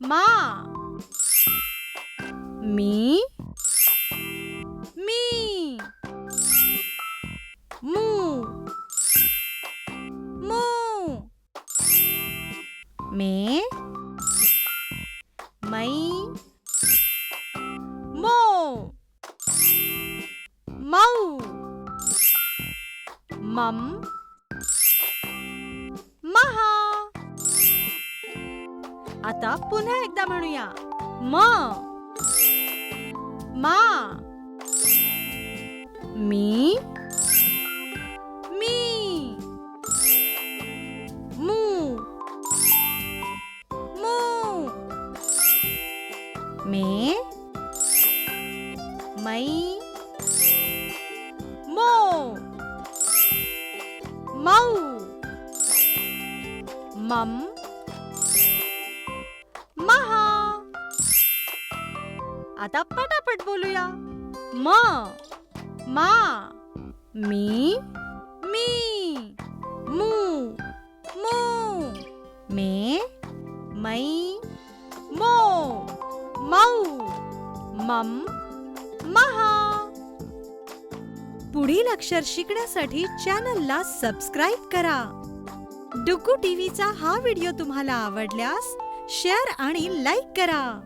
मा. मी. मी. मू. मू. मे. मै. मो. मऊ. मम. महा. आता पुन्हा एकदा म्हणूया. म. मा. मी. मी. मू. मू. मे. मै. मो. मऊ. मम. महा. आता पटापट बोलूया. म. मा. मी. मी. मू. मू. मे. मै. मो. मऊ. मम. महा. पुढील अक्षर शिकण्यासाठी चॅनलला सबस्क्राईब करा. डुग्गू टीव्हीचा हा व्हिडिओ तुम्हाला आवडल्यास शेअर आणि लाईक करा.